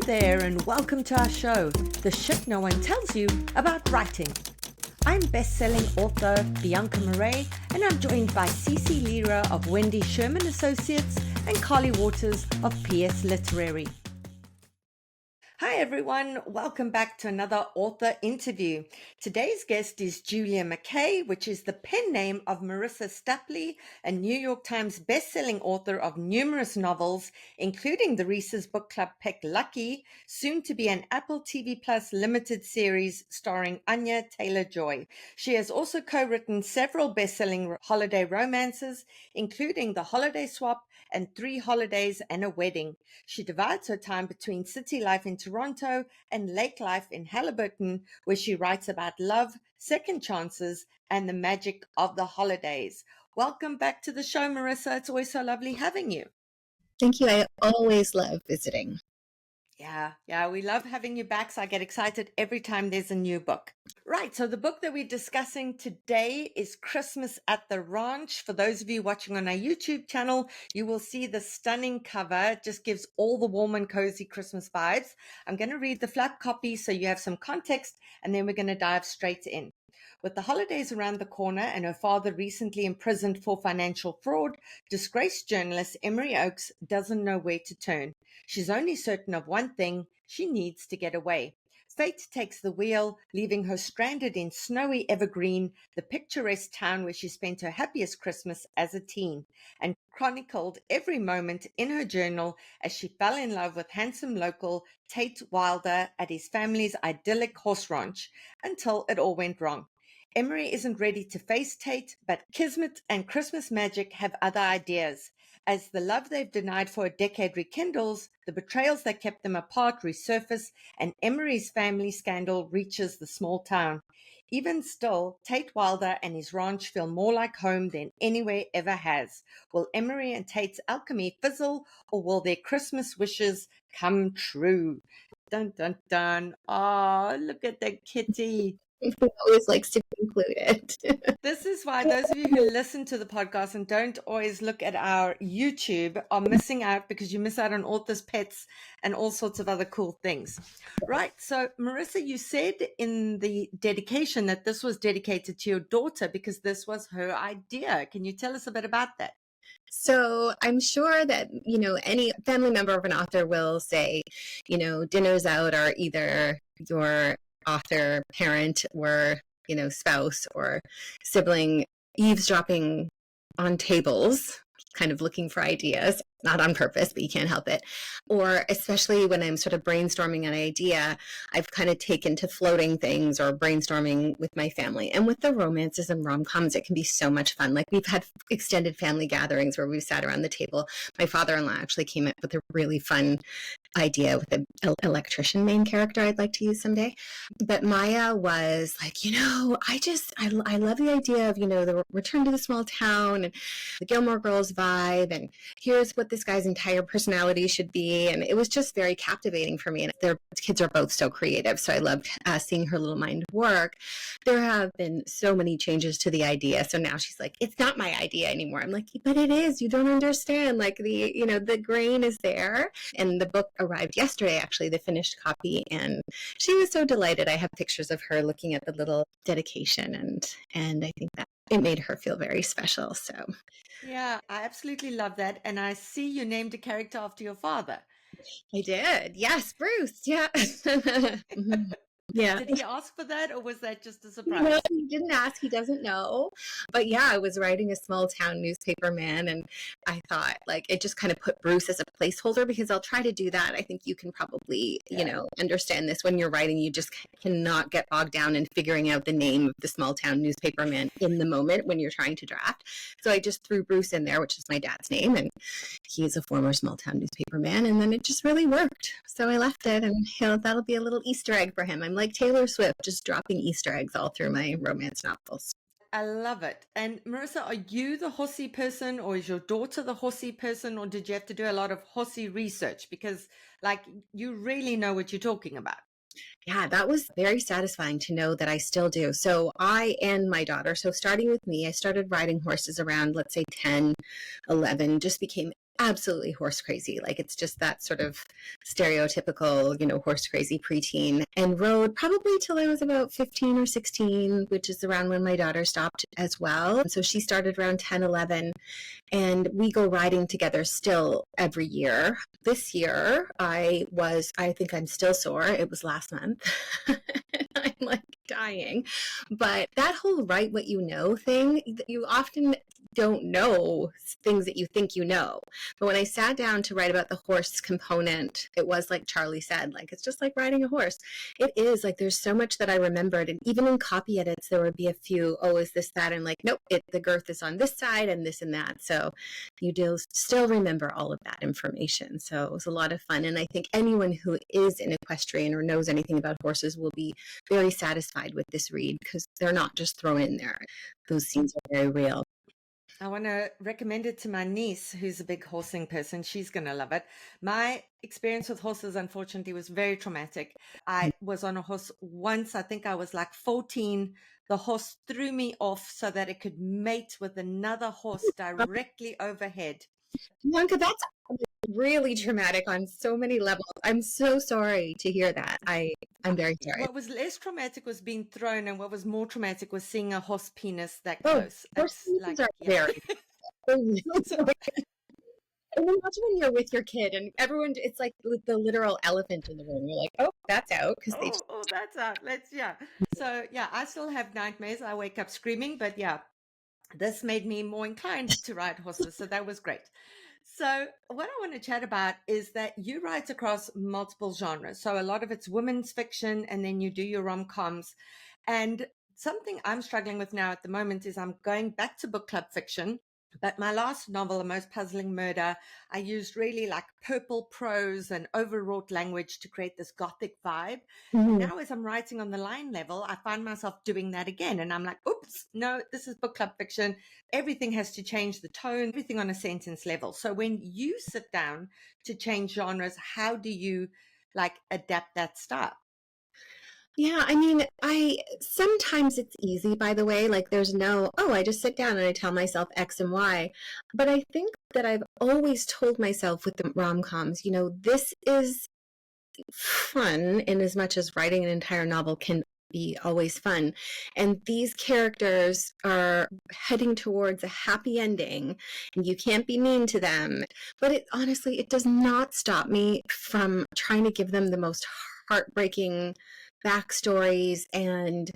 there, and welcome to our show, The Shit No One Tells You About Writing. I'm best-selling author Bianca Marais, and I'm joined by Cece Lira of Wendy Sherman Associates and Carly Waters of PS Literary. Hi everyone, welcome back to another author interview. Today's guest is Julia McKay, which is the pen name of Marissa Stapley, a New York Times best-selling author of numerous novels, including the Reese's Book Club pick Lucky, soon to be an Apple TV Plus limited series starring Anya Taylor-Joy. She has also co-written several best-selling holiday romances, including The Holiday Swap and 3 Holidays and a Wedding. She divides her time between city life in Toronto and lake life in Halliburton, where she writes about love, second chances, and the magic of the holidays. Welcome back to the show, Marissa. It's always so lovely having you. Thank you. I always love visiting. Yeah, we love having you back, so I get excited every time there's a new book. Right, so the book that we're discussing today is Christmas at the Ranch. For those of you watching on our YouTube channel, you will see the stunning cover. It just gives all the warm and cozy Christmas vibes. I'm going to read the flap copy so you have some context, and then we're going to dive straight in. With the holidays around the corner and her father recently imprisoned for financial fraud, disgraced journalist Emery Oakes doesn't know where to turn. She's only certain of one thing: she needs to get away. Fate takes the wheel, leaving her stranded in snowy Evergreen, the picturesque town where she spent her happiest Christmas as a teen, and chronicled every moment in her journal as she fell in love with handsome local Tate Wilder at his family's idyllic horse ranch, until it all went wrong. Emery isn't ready to face Tate, but Kismet and Christmas magic have other ideas. As the love they've denied for a decade rekindles, the betrayals that kept them apart resurface, and Emery's family scandal reaches the small town. Even still, Tate Wilder and his ranch feel more like home than anywhere ever has. Will Emery and Tate's alchemy fizzle, or will their Christmas wishes come true? Dun, dun, dun. Oh, look at the kitty. He always likes to be included. This is why those of you who listen to the podcast and don't always look at our YouTube are missing out, because you miss out on authors' pets and all sorts of other cool things. Right. So, Marissa, you said in the dedication that this was dedicated to your daughter because this was her idea. Can you tell us a bit about that? So I'm sure that, any family member of an author will say, dinners out are either your author parent or, spouse or sibling eavesdropping on tables, kind of looking for ideas, not on purpose, but you can't help it. Or especially when I'm sort of brainstorming an idea, I've kind of taken to floating things or brainstorming with my family. And with the romances and rom-coms, it can be so much fun. Like, we've had extended family gatherings where we've sat around the table. My father-in-law actually came up with a really fun idea with an electrician main character I'd like to use someday. But Maya was like, I love the idea of, the return to the small town and the Gilmore Girls vibe, and here's what this guy's entire personality should be. And it was just very captivating for me. And their kids are both so creative, so I loved seeing her little mind work. There have been so many changes to the idea. So now she's like, it's not my idea anymore. I'm like, but it is. You don't understand. Like, the grain is there. And the book arrived yesterday, actually, the finished copy, and she was so delighted. I have pictures of her looking at the little dedication, and I think that it made her feel very special. So yeah, I absolutely love that. And I see you named a character after your father. I did. Yes, Bruce. Yeah. Yeah. Did he ask for that, or was that just a surprise? No, he didn't ask. He doesn't know. But yeah, I was writing a small town newspaper man, and I thought, like, it just kind of put Bruce as a placeholder, because I'll try to do that. I think you can probably, understand this. When you're writing, you just cannot get bogged down in figuring out the name of the small town newspaper man in the moment when you're trying to draft. So I just threw Bruce in there, which is my dad's name, and he is a former small town newspaper man, and then it just really worked. So I left it, and that'll be a little Easter egg for him. I'm like Taylor Swift, just dropping Easter eggs all through my romance novels. I love it. And Marissa, are you the horsey person, or is your daughter the horsey person, or did you have to do a lot of horsey research? Because, you really know what you're talking about. Yeah, that was very satisfying to know that I still do. So I and my daughter, so starting with me, I started riding horses around, let's say 10, 11, just became absolutely horse crazy. Like it's just that sort of stereotypical, horse crazy preteen, and rode probably till I was about 15 or 16, which is around when my daughter stopped as well. So she started around 10, 11, and we go riding together still every year. This year, I think I'm still sore. It was last month. I'm like dying. But that whole write what you know thing, you often don't know things that you think you know. But when I sat down to write about the horse component, it was like Charlie said, like, it's just like riding a horse. It is like, there's so much that I remembered. And even in copy edits, there would be a few, oh, is this that? And like, nope, the girth is on this side and this and that. So you do still remember all of that information. So it was a lot of fun. And I think anyone who is an equestrian or knows anything about horses will be very satisfied with this read, because they're not just thrown in there. Those scenes are very real. I want to recommend it to my niece, who's a big horsing person. She's going to love it. My experience with horses, unfortunately, was very traumatic. I was on a horse once. I think I was like 14. The horse threw me off so that it could mate with another horse directly overhead. Bianca, that's really traumatic on so many levels. I'm so sorry to hear that. I'm very sorry. What was less traumatic was being thrown, and what was more traumatic was seeing a horse penis that Oh, close. horse It's like, are yeah. very. And then imagine when you're with your kid and everyone, it's like the literal elephant in the room. You're like, oh, that's out. That's out. So, yeah, I still have nightmares. I wake up screaming, but yeah, this made me more inclined to ride horses. So that was great. So what I want to chat about is that you write across multiple genres. So a lot of it's women's fiction, and then you do your rom-coms. And something I'm struggling with now at the moment is I'm going back to book club fiction. But my last novel, The Most Puzzling Murder, I used really like purple prose and overwrought language to create this gothic vibe. Mm-hmm. Now, as I'm writing on the line level, I find myself doing that again. And I'm like, oops, no, this is book club fiction. Everything has to change the tone, everything on a sentence level. So when you sit down to change genres, how do you like adapt that style? Yeah, I mean, sometimes it's easy, by the way, like there's no, oh, I just sit down and I tell myself X and Y. But I think that I've always told myself with the rom-coms, this is fun in as much as writing an entire novel can be always fun. And these characters are heading towards a happy ending, and you can't be mean to them. But it does not stop me from trying to give them the most heartbreaking backstories. And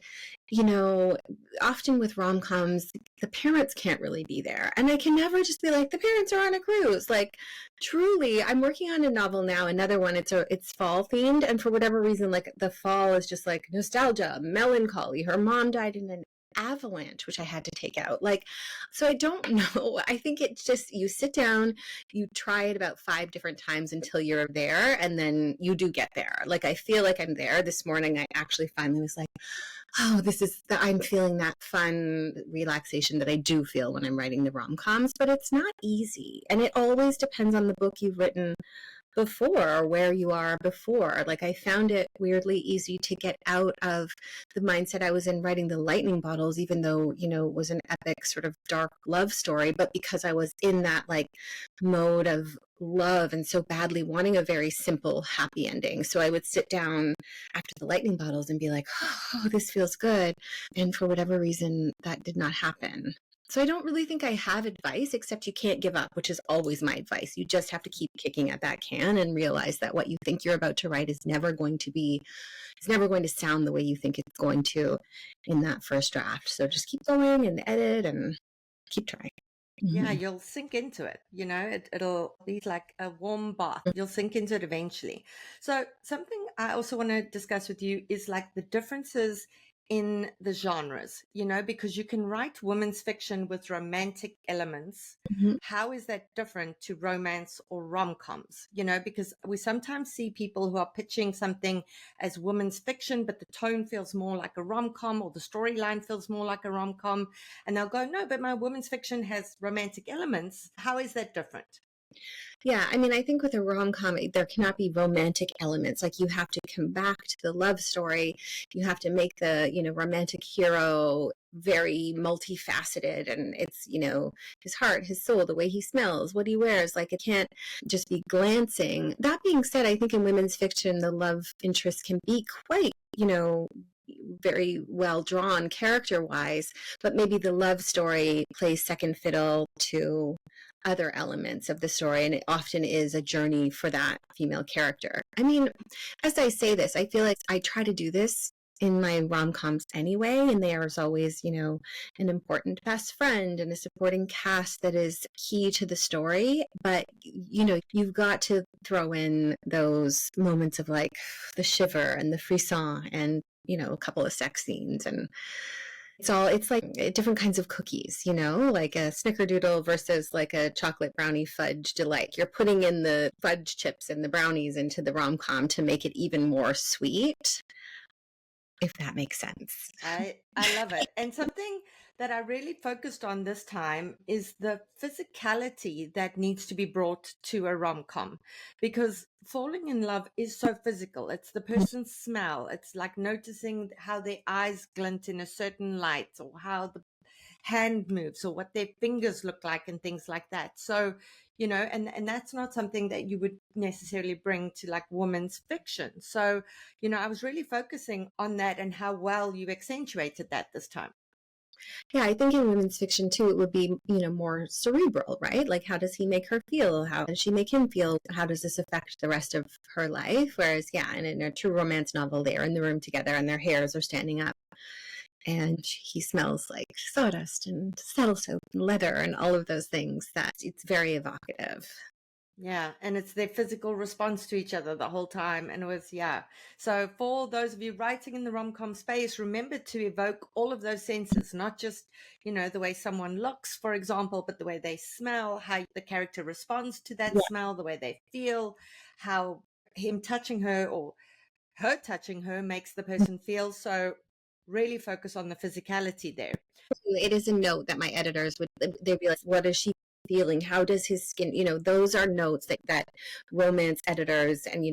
often with rom-coms, the parents can't really be there, and I can never just be like, the parents are on a cruise. Like, truly, I'm working on a novel now, another one. It's fall themed, and for whatever reason, like the fall is just like nostalgia, melancholy. Her mom died in an avalanche, which I had to take out. Like, so I don't know. I think it's just, you sit down, you try it about 5 different times until you're there, and then you do get there. Like, I feel like I'm there. This morning I actually finally was like, oh, I'm feeling that fun relaxation that I do feel when I'm writing the rom-coms. But it's not easy, and it always depends on the book you've written before, or where you are before. Like, I found it weirdly easy to get out of the mindset I was in writing the Lightning Bottles, even though, it was an epic sort of dark love story, but because I was in that like mode of love and so badly wanting a very simple, happy ending. So I would sit down after the Lightning Bottles and be like, oh, this feels good. And for whatever reason, that did not happen. So I don't really think I have advice, except you can't give up, which is always my advice. You just have to keep kicking at that can and realize that what you think you're about to write is never going to sound the way you think it's going to in that first draft. So just keep going and edit and keep trying. Yeah, you'll sink into it. It'll be like a warm bath. You'll sink into it eventually. So something I also want to discuss with you is like the differences in the genres, because you can write women's fiction with romantic elements. Mhm. How is that different to romance or rom-coms? Because we sometimes see people who are pitching something as women's fiction, but the tone feels more like a rom-com, or the storyline feels more like a rom-com. And they'll go, no, but my women's fiction has romantic elements. How is that different? Yeah, I mean, I think with a rom-com, there cannot be romantic elements. Like you have to come back to the love story. You have to make the, romantic hero very multifaceted, and it's, his heart, his soul, the way he smells, what he wears. Like it can't just be glancing. That being said, I think in women's fiction, the love interest can be quite, very well drawn character wise, but maybe the love story plays second fiddle to other elements of the story, and it often is a journey for that female character. I mean, as I say this, I feel like I try to do this in my rom-coms anyway, and there's always, an important best friend and a supporting cast that is key to the story, but you've got to throw in those moments of like the shiver and the frisson and a couple of sex scenes, and it's like different kinds of cookies, like a snickerdoodle versus like a chocolate brownie fudge delight. You're putting in the fudge chips and the brownies into the rom-com to make it even more sweet, if that makes sense. I love it. And something that I really focused on this time is the physicality that needs to be brought to a rom-com, because falling in love is so physical. It's the person's smell. It's like noticing how their eyes glint in a certain light, or how the hand moves, or what their fingers look like, and things like that. So, and that's not something that you would necessarily bring to like women's fiction. So, I was really focusing on that and how well you accentuated that this time. Yeah, I think in women's fiction too, it would be, more cerebral, right? Like, how does he make her feel? How does she make him feel? How does this affect the rest of her life? Whereas, yeah, in a true romance novel, they're in the room together and their hairs are standing up, and he smells like sawdust and saddle soap and leather and all of those things. That it's very evocative. Yeah, and it's their physical response to each other the whole time. And it was, yeah. So for those of you writing in the rom-com space, remember to evoke all of those senses, not just, the way someone looks, for example, but the way they smell, how the character responds to that Yeah. smell, the way they feel, how him touching her or her touching her makes the person feel. So really focus on the physicality there. It is a note that my editors they'd be like, what is she feeling? How does his skin, those are notes that romance editors and,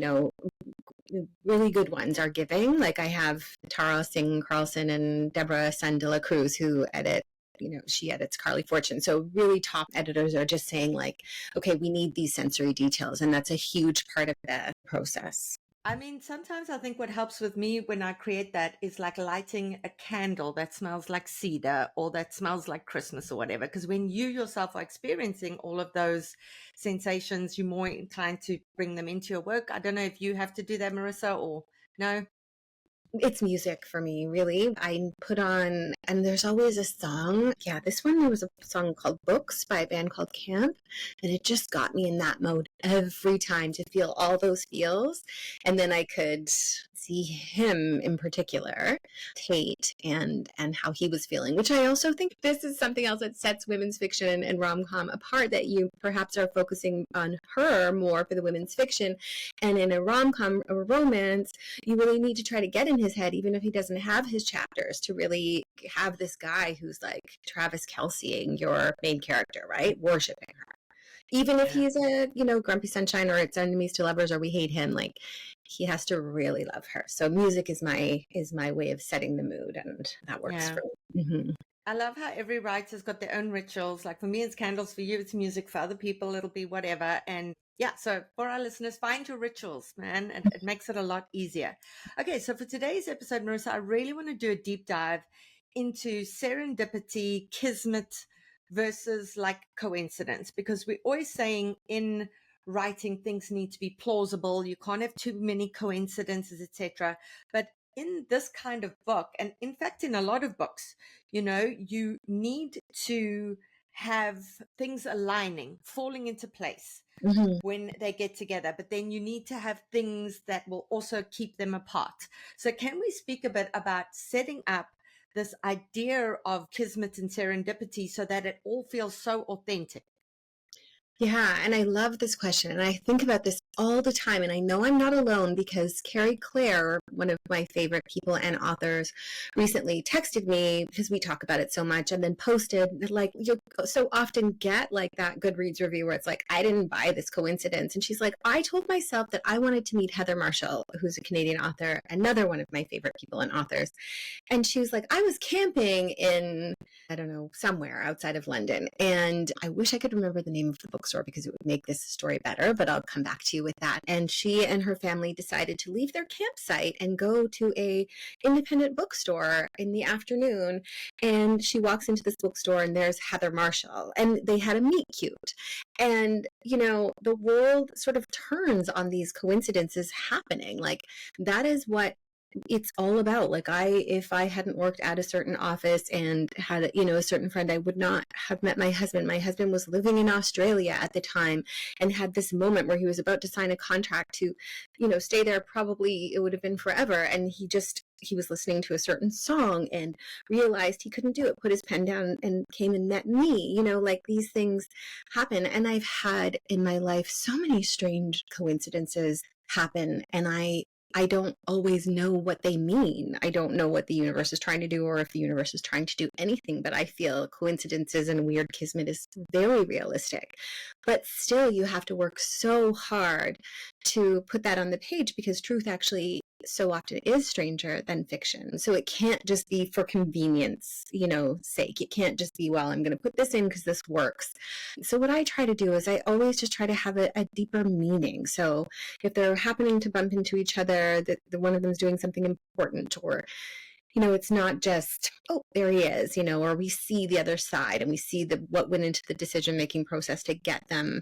really good ones are giving. Like I have Tara Singh Carlson and Deborah San de la Cruz who edit, she edits Carly Fortune. So really top editors are just saying like, okay, we need these sensory details. And that's a huge part of the process. I mean, sometimes I think what helps with me when I create that is like lighting a candle that smells like cedar or that smells like Christmas or whatever. Because when you yourself are experiencing all of those sensations, you're more inclined to bring them into your work. I don't know if you have to do that, Marissa, or no? It's music for me, really. I put on, and there's always a song. Yeah, this one, there was a song called Books by a band called Camp, and it just got me in that mode every time to feel all those feels. And then I could see him in particular, Tate, and how he was feeling, which I also think this is something else that sets women's fiction and rom-com apart, that you perhaps are focusing on her more for the women's fiction. And in a rom-com or romance, you really need to try to get in his head, even if he doesn't have his chapters, to really have this guy who's like Travis Kelseying your main character, right? Worshipping her. Even if Yeah. he's a, grumpy sunshine, or it's enemies to lovers, or we hate him, like he has to really love her. So music is my way of setting the mood, and that works Yeah. for me. Mm-hmm. I love how every writer's got their own rituals. Like for me, it's candles. For you, it's music. For other people, it'll be whatever. And yeah, so for our listeners, find your rituals, man. And it makes it a lot easier. Okay, so for today's episode, Marissa, I really want to do a deep dive into serendipity, kismet versus like coincidence, because we're always saying in writing things need to be plausible. You can't have too many coincidences, etc. But in this kind of book, and in fact, in a lot of books, you need to have things aligning, falling into place Mm-hmm. when they get together, but then you need to have things that will also keep them apart. So can we speak a bit about setting up this idea of kismet and serendipity so that it all feels so authentic? Yeah, and I love this question, and I think about this all the time, and I know I'm not alone because Carrie Clare, one of my favorite people and authors, recently texted me because we talk about it so much, and then posted that, like, you so often get like that Goodreads review where it's like, I didn't buy this coincidence, and she's like, I told myself that I wanted to meet Heather Marshall, who's a Canadian author, another one of my favorite people and authors, and she was like, I was camping in, I don't know, somewhere outside of London. And I wish I could remember the name of the bookstore because it would make this story better, but I'll come back to you with that. And she and her family decided to leave their campsite and go to a independent bookstore in the afternoon. And she walks into this bookstore and there's Heather Marshall. And they had a meet cute. And, you know, the world sort of turns on these coincidences happening. Like, that is what it's all about. Like, if I hadn't worked at a certain office and had, you know, a certain friend, I would not have met my husband. My husband was living in Australia at the time and had this moment where he was about to sign a contract to, you know, stay there. Probably it would have been forever. And he was listening to a certain song and realized he couldn't do it, put his pen down and came and met me. You know, like, these things happen. And I've had in my life so many strange coincidences happen, and I don't always know what they mean. I don't know what the universe is trying to do or if the universe is trying to do anything, but I feel coincidences and weird kismet is very realistic. But still, you have to work so hard to put that on the page because truth actually so often is stranger than fiction. So it can't just be for convenience, you know, sake. It can't just be, well, I'm going to put this in because this works. So what I try to do is I always just try to have a deeper meaning. So if they're happening to bump into each other, that one of them is doing something important, or, you know, it's not just, oh, there he is, you know, or we see the other side and we see what went into the decision-making process to get them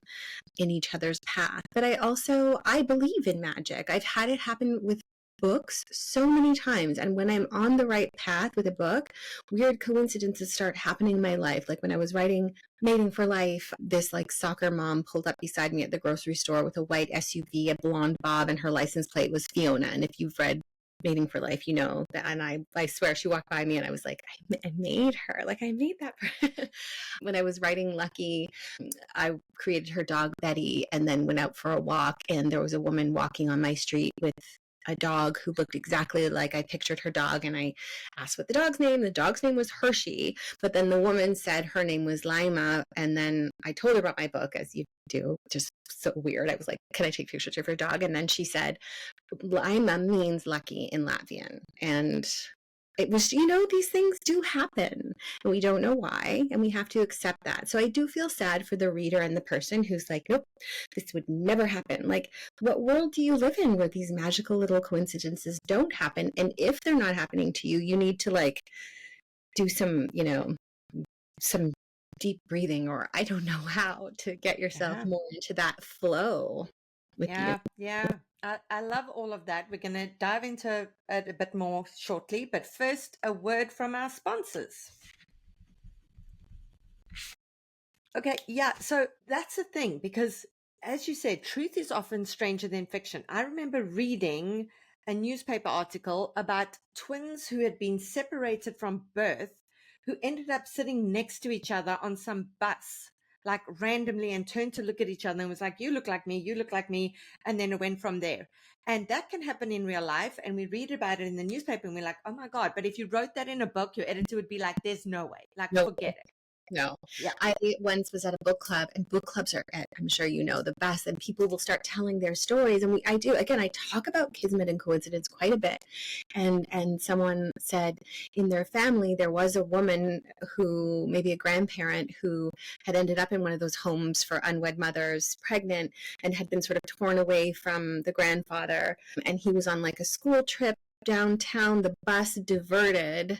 in each other's path. But I believe in magic. I've had it happen with books so many times, and when I'm on the right path with a book, weird coincidences start happening in my life. Like when I was writing Mating for Life, this like soccer mom pulled up beside me at the grocery store with a white SUV, a blonde bob, and her license plate was Fiona. And if you've read Mating for Life, you know that. And I swear she walked by me and I was like, I made her. Like, I made that for when I was writing Lucky, I created her dog Betty and then went out for a walk, and there was a woman walking on my street with a dog who looked exactly like I pictured her dog, and I asked what the dog's name. The dog's name was Hershey, but then the woman said her name was Lima, and then I told her about my book, as you do, just so weird. I was like, can I take pictures of your dog? And then she said, Lima means lucky in Latvian. And it was, you know, these things do happen and we don't know why, and we have to accept that. So I do feel sad for the reader and the person who's like, nope, this would never happen. Like, what world do you live in where these magical little coincidences don't happen? And if they're not happening to you, you need to like do some, you know, some deep breathing, or I don't know how to get yourself more into that flow with you. Yeah. I love all of that. We're going to dive into it a bit more shortly, but first, a word from our sponsors. Okay, yeah, so that's the thing, because as you said, truth is often stranger than fiction. I remember reading a newspaper article about twins who had been separated from birth, who ended up sitting next to each other on some bus, like randomly, and turned to look at each other and was like, you look like me, you look like me. And then it went from there. And that can happen in real life. And we read about it in the newspaper and we're like, oh my God. But if you wrote that in a book, your editor would be like, there's no way, like, forget it. No. Yeah. I once was at a book club, and book clubs are, I'm sure you know, the best, and people will start telling their stories. And I talk about kismet and coincidence quite a bit. And someone said in their family, there was a woman who, maybe a grandparent, who had ended up in one of those homes for unwed mothers, pregnant, and had been sort of torn away from the grandfather. And he was on like a school trip downtown. The bus diverted,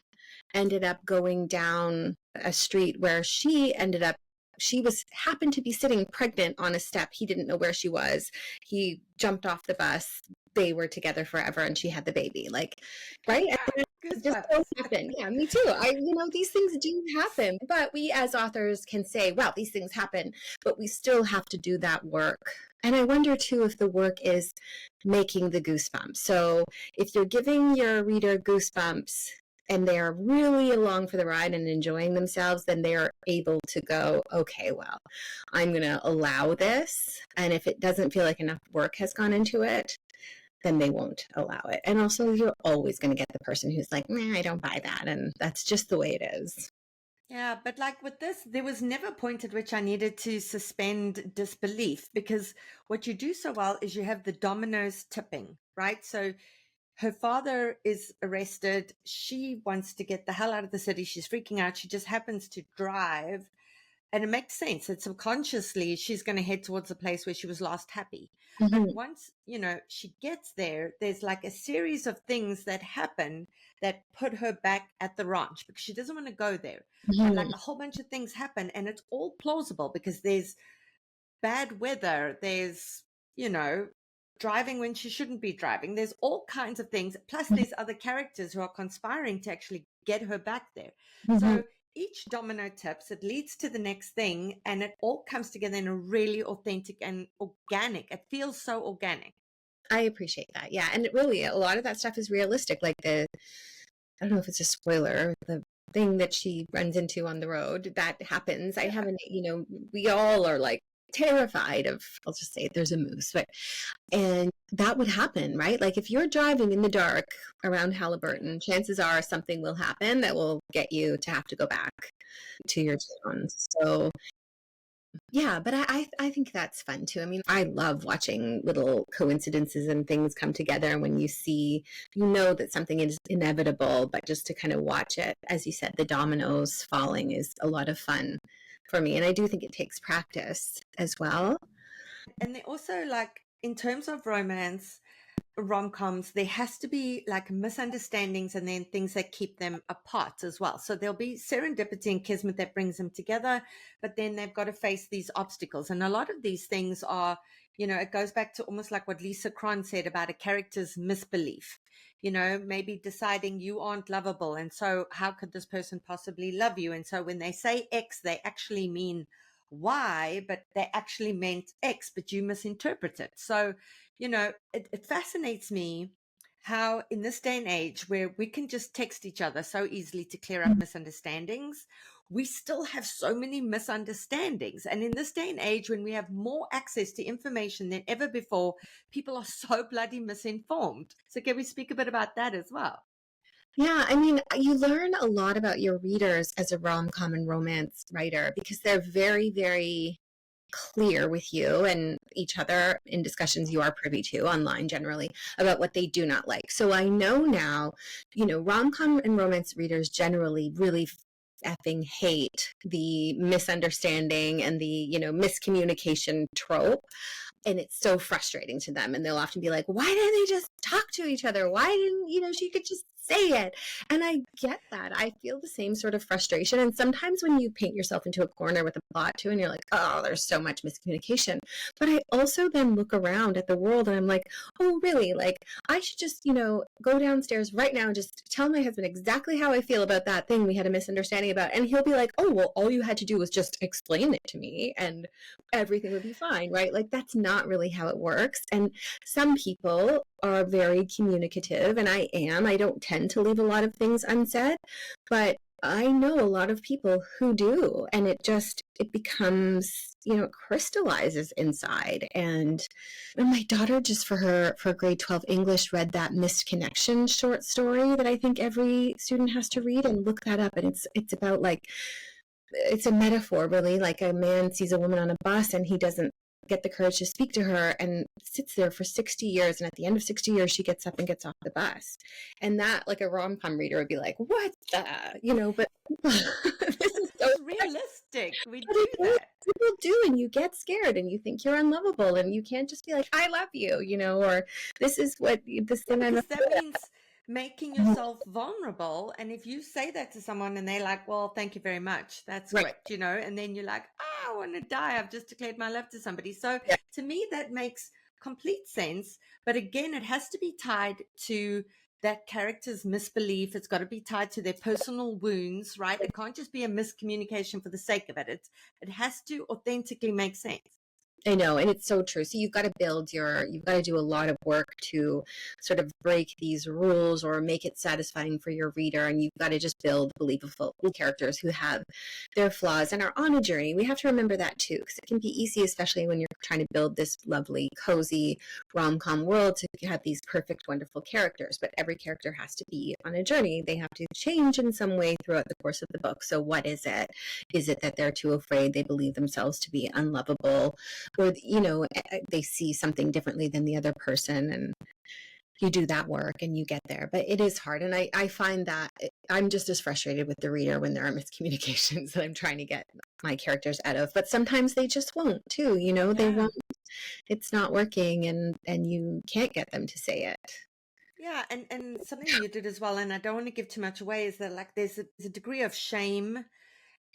ended up going down a street where she happened to be sitting pregnant on a step. He didn't know where she was. He jumped off the bus. They were together forever, and she had the baby. Like, right? It just so happened. Yeah, me too. These things do happen, but we as authors can say, well, these things happen, but we still have to do that work. And I wonder too if the work is making the goosebumps. So if you're giving your reader goosebumps and they're really along for the ride and enjoying themselves, then they're able to go, okay, well, I'm going to allow this. And if it doesn't feel like enough work has gone into it, then they won't allow it. And also, you're always going to get the person who's like, nah, I don't buy that. And that's just the way it is. Yeah, but like with this, there was never a point at which I needed to suspend disbelief, because what you do so well is you have the dominoes tipping, right? So her father is arrested. She wants to get the hell out of the city. She's freaking out. She just happens to drive. And it makes sense that subconsciously she's going to head towards a place where she was last happy. But Mm-hmm. once, she gets there, there's like a series of things that happen that put her back at the ranch because she doesn't want to go there. But Mm-hmm. like a whole bunch of things happen, and it's all plausible because there's bad weather, there's, you know, driving when she shouldn't be driving. There's all kinds of things. Plus, there's other characters who are conspiring to actually get her back there. Mm-hmm. So each domino tips, it leads to the next thing, and it all comes together in a really authentic and organic. It feels so organic. I appreciate that. Yeah. And really, a lot of that stuff is realistic. Like I don't know if it's a spoiler, the thing that she runs into on the road, that happens. I haven't, we all are like terrified of, I'll just say there's a moose, and that would happen, right? Like if you're driving in the dark around Halliburton, chances are something will happen that will get you to have to go back to your town. So yeah, but I think that's fun too. I mean, I love watching little coincidences and things come together. And when you see, that something is inevitable, but just to kind of watch it, as you said, the dominoes falling is a lot of fun for me. And I do think it takes practice as well. And they also, like, in terms of romance, rom-coms, there has to be like misunderstandings and then things that keep them apart as well. So there'll be serendipity and kismet that brings them together, but then they've got to face these obstacles. And a lot of these things are, it goes back to almost like what Lisa Cron said about a character's misbelief, maybe deciding you aren't lovable, and so how could this person possibly love you? And so when they say X, they actually mean Y, but they actually meant X, but you misinterpret it. So it fascinates me how in this day and age where we can just text each other so easily to clear up misunderstandings, we still have so many misunderstandings. And in this day and age, when we have more access to information than ever before, people are so bloody misinformed. So can we speak a bit about that as well? Yeah, I mean, you learn a lot about your readers as a rom-com and romance writer because they're very, very clear with you and each other in discussions you are privy to online generally about what they do not like. So I know now, rom-com and romance readers generally really effing hate the misunderstanding and the, miscommunication trope. And it's so frustrating to them. And they'll often be like, why didn't they just talk to each other? Why didn't, she could just say it. And I get that. I feel the same sort of frustration. And sometimes when you paint yourself into a corner with a plot too, and you're like, oh, there's so much miscommunication. But I also then look around at the world and I'm like, oh, really? Like, I should just, go downstairs right now and just tell my husband exactly how I feel about that thing we had a misunderstanding about. And he'll be like, oh, well, all you had to do was just explain it to me and everything would be fine, right? Like, that's not really how it works. And some people are very communicative, and I am. I don't tend to leave a lot of things unsaid, but I know a lot of people who do, and it becomes, it crystallizes inside. And my daughter, just for grade 12 English, read that Missed Connection short story that I think every student has to read, and look that up. And it's about like, it's a metaphor really, like a man sees a woman on a bus and he doesn't get the courage to speak to her and sits there for 60 years, and at the end of 60 years she gets up and gets off the bus. And that, like, a rom-com reader would be like, what the, but this is so It's realistic. We but do it is. that. People do, and you get scared and you think you're unlovable and you can't just be like, I love you, or this is what this Yeah, thing I'm because that afraid means making of. yourself vulnerable. And if you say that to someone and they're like, well, thank you very much, that's Right. great, and then you're like, oh, I want to die. I've just declared my love to somebody. So Yeah. to me, that makes complete sense. But again, it has to be tied to that character's misbelief. It's got to be tied to their personal wounds, right? It can't just be a miscommunication for the sake of it. It has to authentically make sense. I know, and it's so true. So you've got to do a lot of work to sort of break these rules or make it satisfying for your reader. And you've got to just build believable characters who have their flaws and are on a journey. We have to remember that too, because it can be easy, especially when you're trying to build this lovely, cozy rom-com world, to have these perfect, wonderful characters. But every character has to be on a journey. They have to change in some way throughout the course of the book. So what is it? Is it that they're too afraid? They believe themselves to be unlovable? Or, they see something differently than the other person, and you do that work and you get there. But it is hard. And I find that I'm just as frustrated with the reader when there are miscommunications that I'm trying to get my characters out of. But sometimes they just won't too, they won't, it's not working, and you can't get them to say it. Yeah, and something you did as well, and I don't want to give too much away, is that like there's a degree of shame,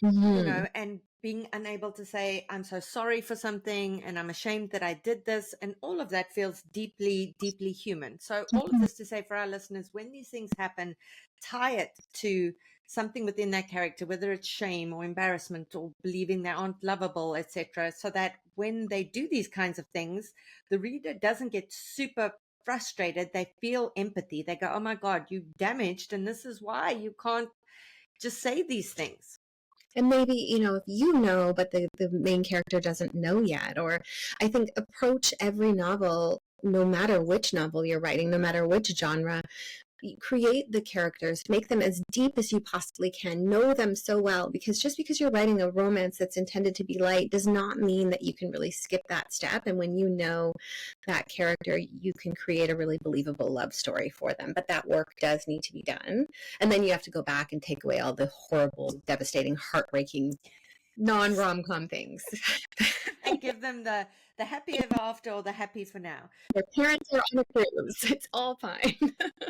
and being unable to say, I'm so sorry for something, and I'm ashamed that I did this, and all of that feels deeply, deeply human. So all of this to say for our listeners, when these things happen, tie it to something within that character, whether it's shame or embarrassment or believing they aren't lovable, etc., so that when they do these kinds of things, the reader doesn't get super frustrated. They feel empathy. They go, oh my God, you damaged, and this is why you can't just say these things. And maybe, if but the main character doesn't know yet. Or I think approach every novel, no matter which novel you're writing, no matter which genre, create the characters, make them as deep as you possibly can, know them so well, because just because you're writing a romance that's intended to be light does not mean that you can really skip that step. And when you know that character, you can create a really believable love story for them. But that work does need to be done. And then you have to go back and take away all the horrible, devastating, heartbreaking non-rom-com things. And give them the happy ever after or the happy for now. Their parents are on a cruise. It's all fine.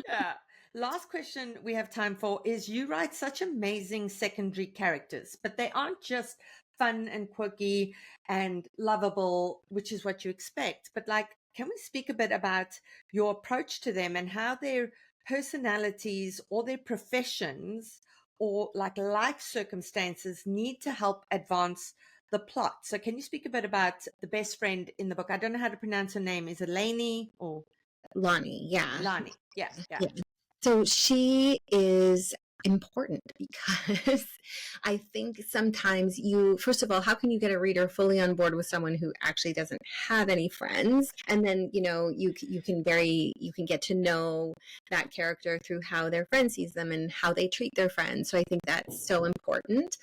Yeah. Last question we have time for is, you write such amazing secondary characters, but they aren't just fun and quirky and lovable, which is what you expect. But like, can we speak a bit about your approach to them and how their personalities or their professions or like life circumstances need to help advance the plot? So can you speak a bit about the best friend in the book? I don't know how to pronounce her name. Is it Lainey or Lonnie? Yeah. Lani? Yeah. So she is important because I think sometimes first of all, how can you get a reader fully on board with someone who actually doesn't have any friends? And then, you can get to know that character through how their friend sees them and how they treat their friends. So I think that's so important.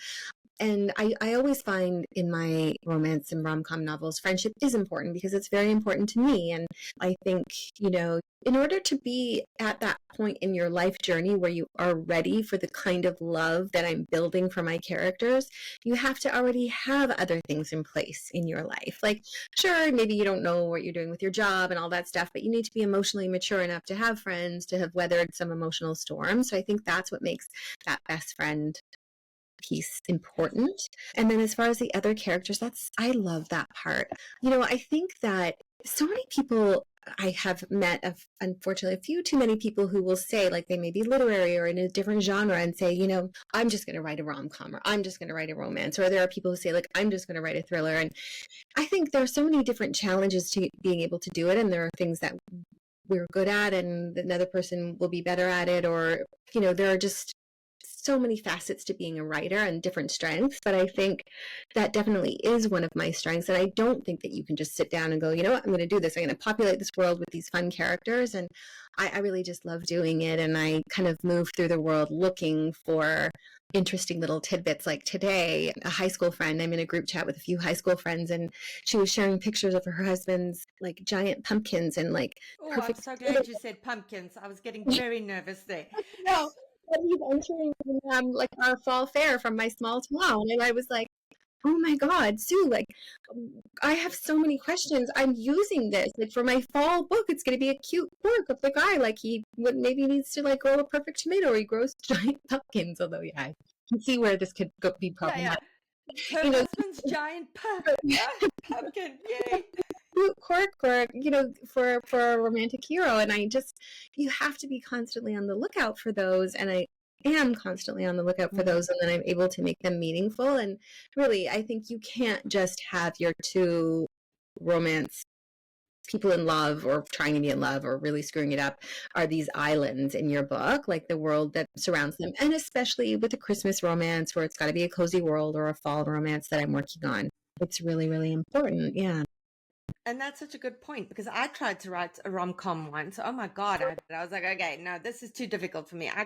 And I always find in my romance and rom-com novels, friendship is important because it's very important to me. And I think, in order to be at that point in your life journey where you are ready for the kind of love that I'm building for my characters, you have to already have other things in place in your life. Like, sure, maybe you don't know what you're doing with your job and all that stuff, but you need to be emotionally mature enough to have friends, to have weathered some emotional storms. So I think that's what makes that best friend piece important. And then as far as the other characters, I love that part. I think that so many people I have met, unfortunately, a few too many people who will say, like, they may be literary or in a different genre and say, I'm just going to write a rom-com, or I'm just going to write a romance. Or there are people who say, like, I'm just going to write a thriller. And I think there are so many different challenges to being able to do it. And there are things that we're good at and another person will be better at it. Or, there are just so many facets to being a writer and different strengths, but I think that definitely is one of my strengths. And I don't think that you can just sit down and go, I'm going to do this. I'm going to populate this world with these fun characters. And I really just love doing it. And I kind of move through the world looking for interesting little tidbits. Like today, a high school friend, I'm in a group chat with a few high school friends, and she was sharing pictures of her husband's like giant pumpkins and like perfect. I'm so glad you said pumpkins. I was getting very nervous there. No. He's entering like our fall fair from my small town, and I was like, oh my God, Sue, like, I have so many questions. I'm using this like for my fall book. It's going to be a cute book of the guy, like he maybe needs to like grow a perfect tomato, or he grows giant pumpkins. Although, yeah, I can see where this could be problematic. Her husband's giant pumpkin, yay! Quirk, for a romantic hero. And you have to be constantly on the lookout for those. And I am constantly on the lookout for those, and then I'm able to make them meaningful. And really, I think you can't just have your two romance people in love or trying to be in love or really screwing it up are these islands in your book, like the world that surrounds them. And especially with a Christmas romance where it's got to be a cozy world or a fall romance that I'm working on. It's really, really important. Yeah. And that's such a good point, because I tried to write a rom-com once. Oh my God. I was like, okay, no, this is too difficult for me. I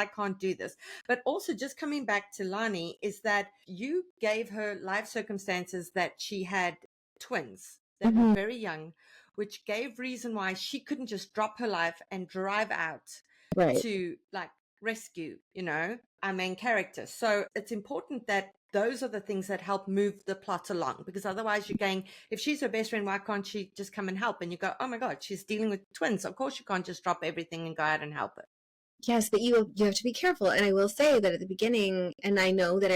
can't do this. But also, just coming back to Lani, is that you gave her life circumstances that she had twins that were very young, which gave reason why she couldn't just drop her life and drive out Right. to like rescue, our main character. So it's important that those are the things that help move the plot along, because otherwise you're going, if she's her best friend, why can't she just come and help? And you go, oh my God, she's dealing with twins. Of course you can't just drop everything and go out and help her. Yes, but you have to be careful. And I will say that at the beginning, and I know that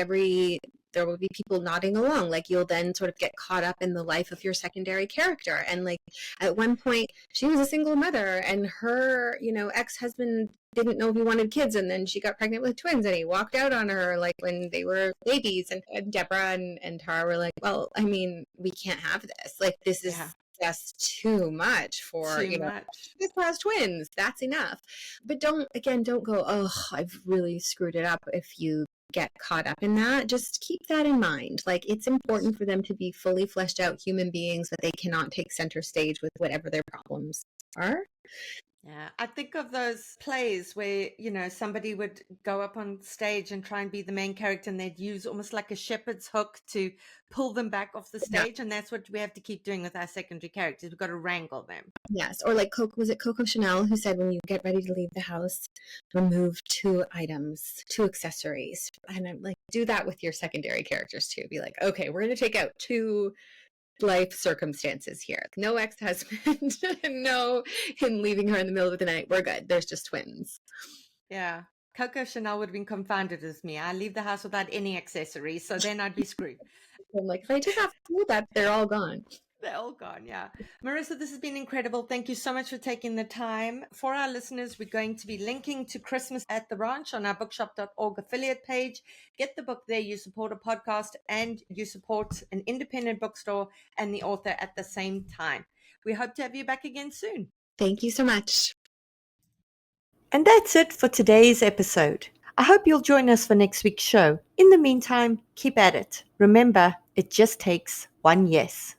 there will be people nodding along, like you'll then sort of get caught up in the life of your secondary character. And like at one point, she was a single mother and her, ex-husband didn't know if he wanted kids, and then she got pregnant with twins and he walked out on her like when they were babies. And Deborah and Tara were like, well, I mean, we can't have this. Like this is just too much for this class twins. That's enough. But don't go, oh, I've really screwed it up. If you get caught up in that, just keep that in mind. Like it's important for them to be fully fleshed out human beings, but they cannot take center stage with whatever their problems are. Yeah, I think of those plays where, somebody would go up on stage and try and be the main character, and they'd use almost like a shepherd's hook to pull them back off the stage. Yeah. And that's what we have to keep doing with our secondary characters. We've got to wrangle them. Yes. Or like was it Coco Chanel who said, when you get ready to leave the house, remove 2 items, 2 accessories. And I'm like, do that with your secondary characters too. Be like, okay, we're going to take out 2 life circumstances here. No ex-husband, no him leaving her in the middle of the night. We're good. There's just twins. Yeah. Coco Chanel would have been confounded as me. I leave the house without any accessories, so then I'd be screwed. I'm like, if I just have to do that, they're all gone. They're all gone, yeah. Marissa, this has been incredible. Thank you so much for taking the time. For our listeners, we're going to be linking to Christmas at the Ranch on our bookshop.org affiliate page. Get the book there. You support a podcast and you support an independent bookstore and the author at the same time. We hope to have you back again soon. Thank you so much. And that's it for today's episode. I hope you'll join us for next week's show. In the meantime, keep at it. Remember, it just takes one yes.